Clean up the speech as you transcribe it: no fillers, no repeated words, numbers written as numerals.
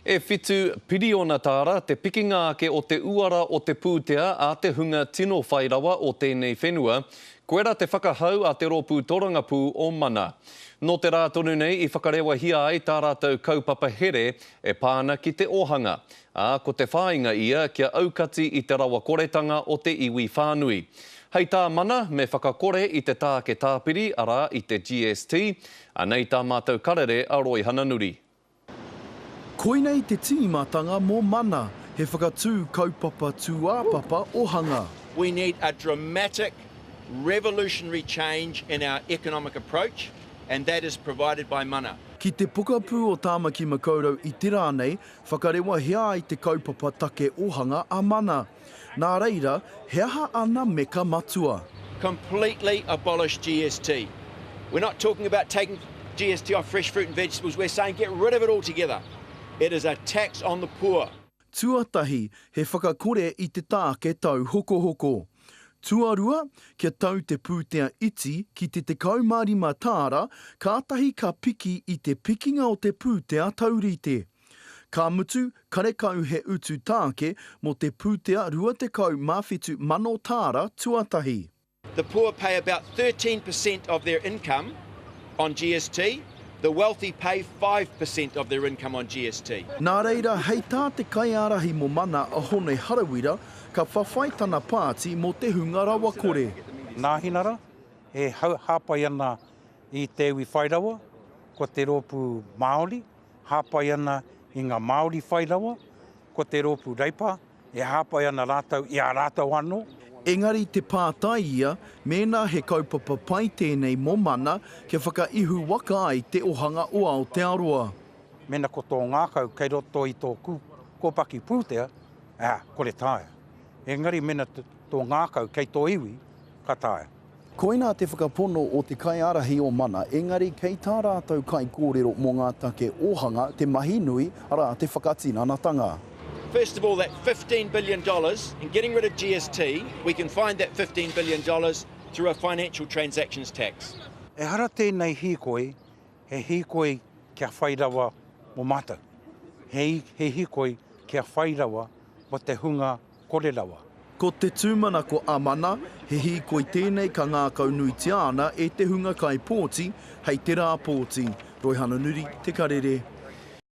E whitu piriona tāra te pikinga ake o te uara o te pūtea a te hunga tino whairawa o tēnei whenua, koera te whakahau a te rōpū torangapū o mana. No te rā tonu nei I whakarewa hia ai tā rātou kaupapa here e pāna ki te ohanga. Ko te whāinga ia kia aukati I te rawa koretanga o te iwi whānui. Hei tā mana me whakakore I te tāke tāpiri ara I te GST, anei tā mātou karere a Roy Hananuri. Koinei te tīmatanga mō mana, he whakatū kaupapa tūāpapa ohanga. We need a dramatic, revolutionary change in our economic approach, and that is provided by mana. Ki te pokapū o Tāmaki Makaurau I te rānei, whakarewa hea I te kaupapa take ohanga a mana. Nā reira, he aha ana me ka matua. Completely abolish GST. We're not talking about taking GST off fresh fruit and vegetables, we're saying get rid of it altogether. It is a tax on the poor. Tuatahi, he whakakore I te tāke tau hoko hoko. Tuarua, kia tau te pūtea iti ki te kaumārima tāra, kātahi ka piki I te pikinga o te pūtea taurite. Ka mutu, karekau he utu tāke mo te pūtea rua te kau mawhitu mano tāra tuatahi. The poor pay about 13% of their income on GST. The wealthy pay 5% of their income on GST. Nā reira, hei tā te kaiarahi mo mana a hone harawira, ka whawhai tana pāti mo te hunga rawa kore. Nā hinara, he hāpai ana I te iwi whairawa, ko te rōpū Māori, hāpai ana I ngā Māori whairawa, ko te rōpū Reipa, he hāpai ana rātau I a rātau anō. Engari te pātai ia, mēnā he kaupapa pai tēnei mo mana, ke whakaihu waka ai te ohanga o Aotearoa. Mena ko tō ngākau kei roto I tō kōpaki pūtea, kore tāia. Engari mena tō ngākau kei tō iwi, ka tāia. Koina te whakapono o te kaiarahi o mana, engari kei tā rātou kai kōrero mō ngā take ohanga, te mahi nui, ara te whakatinanatanga. First of all, that $15 billion, in getting rid of GST, we can find that $15 billion through a financial transactions tax. E hara tēnei hīkoi, he hīkoi kia whairawa mo mata. He hīkoi kia whairawa mo te hunga korerawa. Ko te tūmana ko Amana, he hīkoi tēnei ka ngā kaunui te ana e te hunga kai pōti, hei te rā pōti. Roy Hananuri, Te Karere.